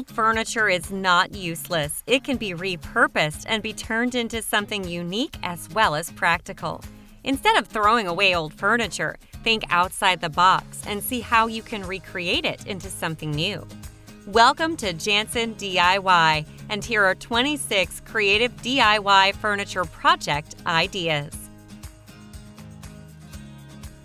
Old furniture is not useless. It can be repurposed and be turned into something unique as well as practical. Instead of throwing away old furniture, think outside the box and see how you can recreate it into something new. Welcome to Jansen DIY, and here are 26 creative DIY furniture project ideas.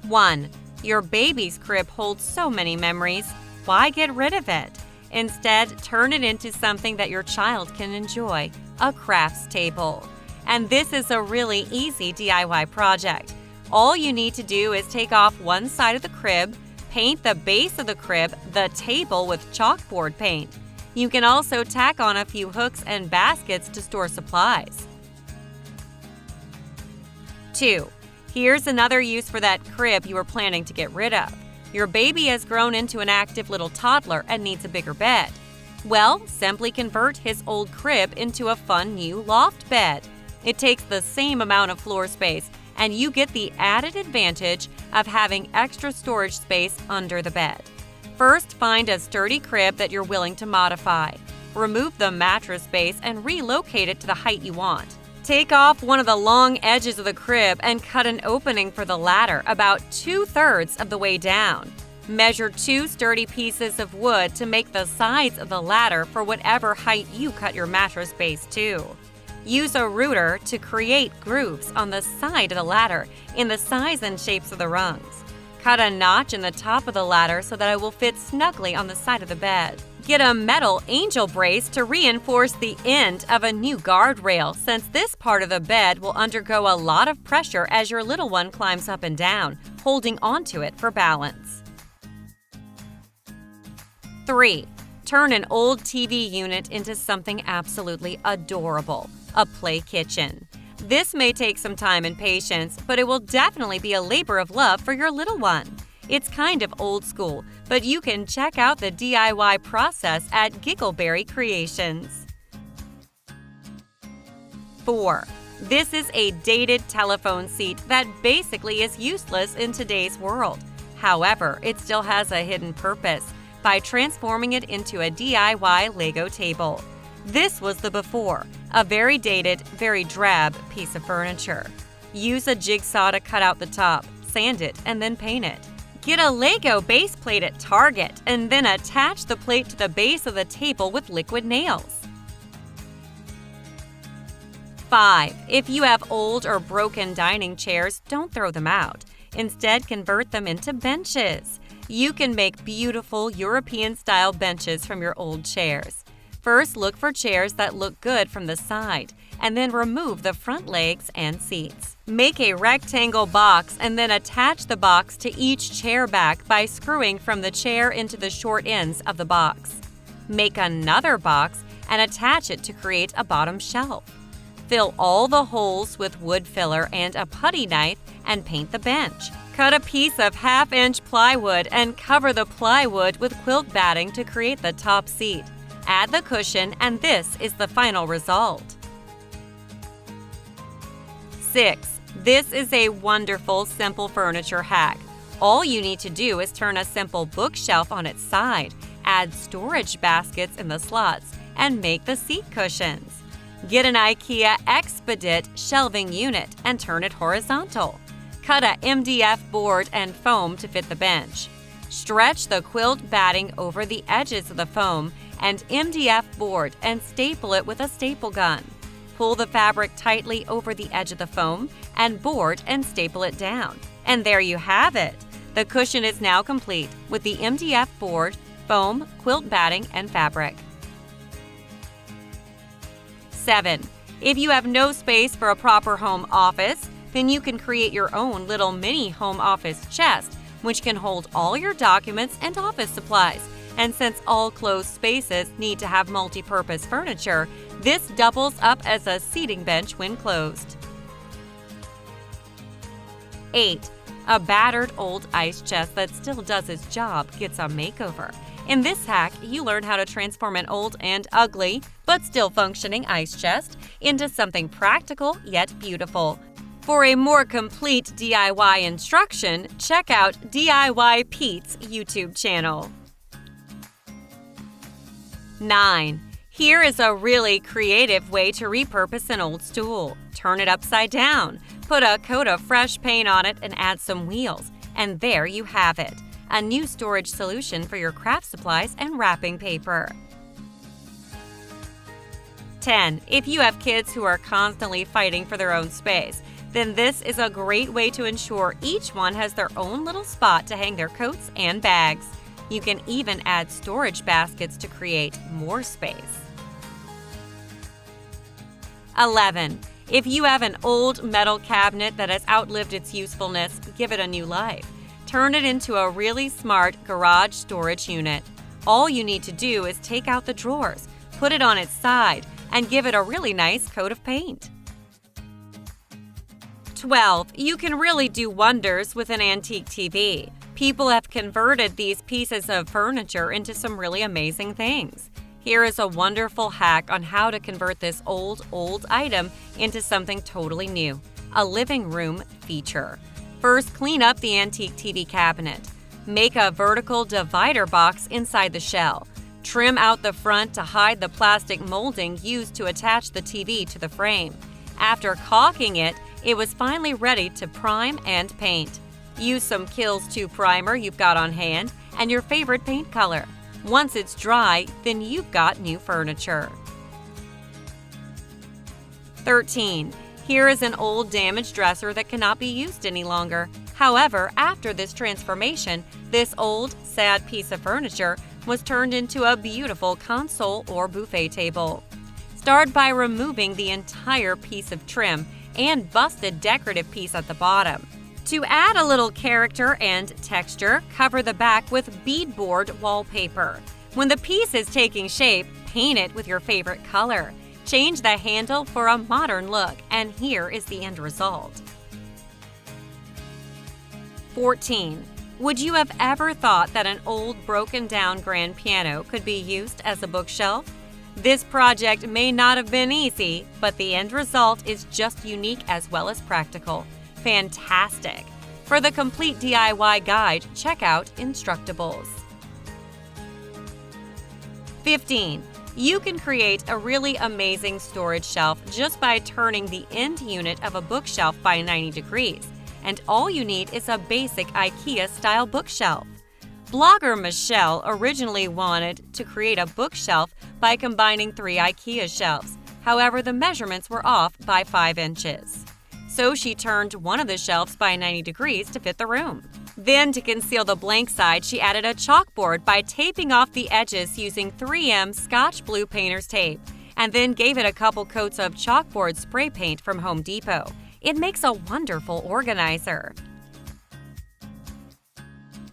1. Your baby's crib holds so many memories. Why get rid of it? Instead, turn it into something that your child can enjoy, a crafts table. And this is a really easy DIY project. All you need to do is take off one side of the crib, paint the base of the crib, the table with chalkboard paint. You can also tack on a few hooks and baskets to store supplies. 2. Here's another use for that crib you were planning to get rid of. Your baby has grown into an active little toddler and needs a bigger bed. Well, simply convert his old crib into a fun new loft bed. It takes the same amount of floor space, and you get the added advantage of having extra storage space under the bed. First, find a sturdy crib that you're willing to modify. Remove the mattress base and relocate it to the height you want. Take off one of the long edges of the crib and cut an opening for the ladder about 2/3 of the way down. Measure 2 sturdy pieces of wood to make the sides of the ladder for whatever height you cut your mattress base to. Use a router to create grooves on the side of the ladder in the size and shapes of the rungs. Cut a notch in the top of the ladder so that it will fit snugly on the side of the bed. Get a metal angel brace to reinforce the end of a new guardrail, since this part of the bed will undergo a lot of pressure as your little one climbs up and down, holding onto it for balance. 3. Turn an old TV unit into something absolutely adorable, a play kitchen. This may take some time and patience, but it will definitely be a labor of love for your little one. It's kind of old school, but you can check out the DIY process at Giggleberry Creations. 4. This is a dated telephone seat that basically is useless in today's world. However, it still has a hidden purpose by transforming it into a DIY Lego table. This was the before, a very dated, very drab piece of furniture. Use a jigsaw to cut out the top, sand it, and then paint it. Get a Lego base plate at Target and then attach the plate to the base of the table with liquid nails. 5. If you have old or broken dining chairs, don't throw them out. Instead, convert them into benches. You can make beautiful European-style benches from your old chairs. First, look for chairs that look good from the side, and then remove the front legs and seats. Make a rectangle box and then attach the box to each chair back by screwing from the chair into the short ends of the box. Make another box and attach it to create a bottom shelf. Fill all the holes with wood filler and a putty knife and paint the bench. Cut a piece of 1/2-inch plywood and cover the plywood with quilt batting to create the top seat. Add the cushion, and this is the final result. 6. This is a wonderful, simple furniture hack. All you need to do is turn a simple bookshelf on its side, add storage baskets in the slots, and make the seat cushions. Get an IKEA Expedit shelving unit and turn it horizontal. Cut a MDF board and foam to fit the bench. Stretch the quilt batting over the edges of the foam and MDF board and staple it with a staple gun. Pull the fabric tightly over the edge of the foam and board and staple it down. And there you have it! The cushion is now complete with the MDF board, foam, quilt batting, and fabric. 7. If you have no space for a proper home office, then you can create your own little mini home office chest, which can hold all your documents and office supplies. And since all closed spaces need to have multi-purpose furniture, this doubles up as a seating bench when closed. 8. A battered old ice chest that still does its job gets a makeover. In this hack, you learn how to transform an old and ugly, but still functioning ice chest into something practical yet beautiful. For a more complete DIY instruction, check out DIY Pete's YouTube channel. 9. Here is a really creative way to repurpose an old stool. Turn it upside down, put a coat of fresh paint on it, and add some wheels. And there you have it, a new storage solution for your craft supplies and wrapping paper. 10. If you have kids who are constantly fighting for their own space, then this is a great way to ensure each one has their own little spot to hang their coats and bags. You can even add storage baskets to create more space. 11. If you have an old metal cabinet that has outlived its usefulness, give it a new life. Turn it into a really smart garage storage unit. All you need to do is take out the drawers, put it on its side, and give it a really nice coat of paint. 12. You can really do wonders with an antique TV. People have converted these pieces of furniture into some really amazing things. Here is a wonderful hack on how to convert this old item into something totally new, a living room feature. First, clean up the antique TV cabinet. Make a vertical divider box inside the shell. Trim out the front to hide the plastic molding used to attach the TV to the frame. After caulking it, it was finally ready to prime and paint. Use some Kills 2 primer you've got on hand and your favorite paint color. Once it's dry, then you've got new furniture. 13. Here is an old damaged dresser that cannot be used any longer. However, after this transformation, this old, sad piece of furniture was turned into a beautiful console or buffet table. Start by removing the entire piece of trim and busted decorative piece at the bottom. To add a little character and texture, cover the back with beadboard wallpaper. When the piece is taking shape, paint it with your favorite color. Change the handle for a modern look, and here is the end result. 14. Would you have ever thought that an old broken-down grand piano could be used as a bookshelf? This project may not have been easy, but the end result is just unique as well as practical. Fantastic! For the complete DIY guide, check out Instructables. 15. You can create a really amazing storage shelf just by turning the end unit of a bookshelf by 90 degrees. And all you need is a basic IKEA-style bookshelf. Blogger Michelle originally wanted to create a bookshelf by combining 3 IKEA shelves. However, the measurements were off by 5 inches. So she turned one of the shelves by 90 degrees to fit the room. Then, to conceal the blank side, she added a chalkboard by taping off the edges using 3M Scotch Blue painter's tape, and then gave it a couple coats of chalkboard spray paint from Home Depot. It makes a wonderful organizer.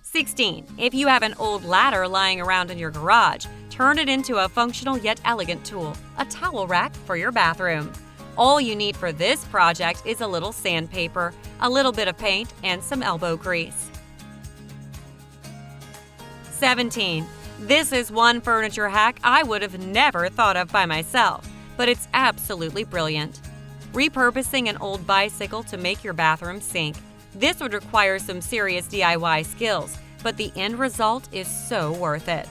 16. If you have an old ladder lying around in your garage, turn it into a functional yet elegant tool, a towel rack for your bathroom. All you need for this project is a little sandpaper, a little bit of paint, and some elbow grease. 17. This is one furniture hack I would have never thought of by myself, but it's absolutely brilliant. Repurposing an old bicycle to make your bathroom sink. This would require some serious DIY skills, but the end result is so worth it.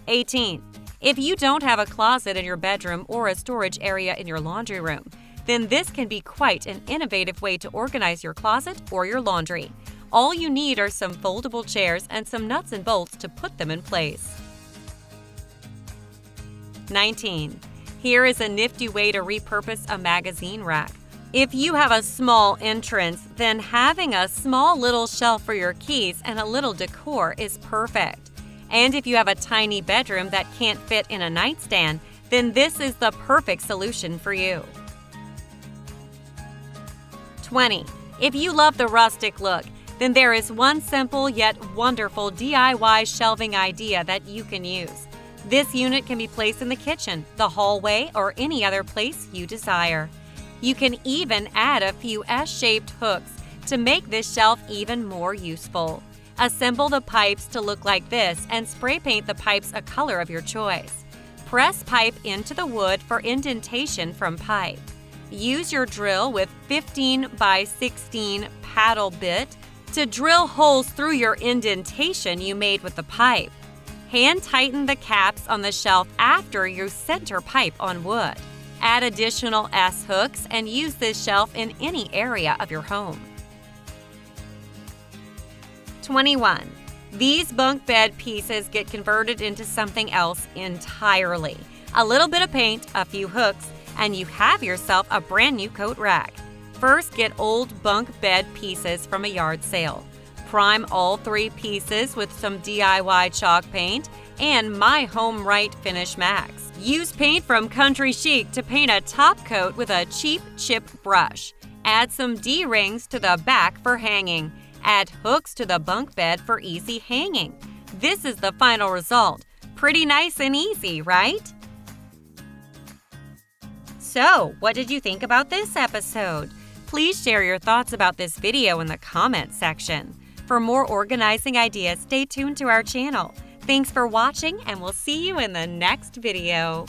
18. If you don't have a closet in your bedroom or a storage area in your laundry room, then this can be quite an innovative way to organize your closet or your laundry. All you need are some foldable chairs and some nuts and bolts to put them in place. 19. Here is a nifty way to repurpose a magazine rack. If you have a small entrance, then having a small little shelf for your keys and a little decor is perfect. And if you have a tiny bedroom that can't fit in a nightstand, then this is the perfect solution for you. 20. If you love the rustic look, then there is one simple yet wonderful DIY shelving idea that you can use. This unit can be placed in the kitchen, the hallway, or any other place you desire. You can even add a few S-shaped hooks to make this shelf even more useful. Assemble the pipes to look like this and spray paint the pipes a color of your choice. Press pipe into the wood for indentation from pipe. Use your drill with 15 by 16 paddle bit to drill holes through your indentation you made with the pipe. Hand tighten the caps on the shelf after you center pipe on wood. Add additional S-hooks and use this shelf in any area of your home. 21. These bunk bed pieces get converted into something else entirely. A little bit of paint, a few hooks, and you have yourself a brand new coat rack. First, get old bunk bed pieces from a yard sale. Prime all 3 pieces with some DIY chalk paint and My Home Right Finish Max. Use paint from Country Chic to paint a top coat with a cheap chip brush. Add some D-rings to the back for hanging. Add hooks to the bunk bed for easy hanging. This is the final result. Pretty nice and easy, right? So, what did you think about this episode? Please share your thoughts about this video in the comments section. For more organizing ideas, stay tuned to our channel. Thanks for watching, and we'll see you in the next video.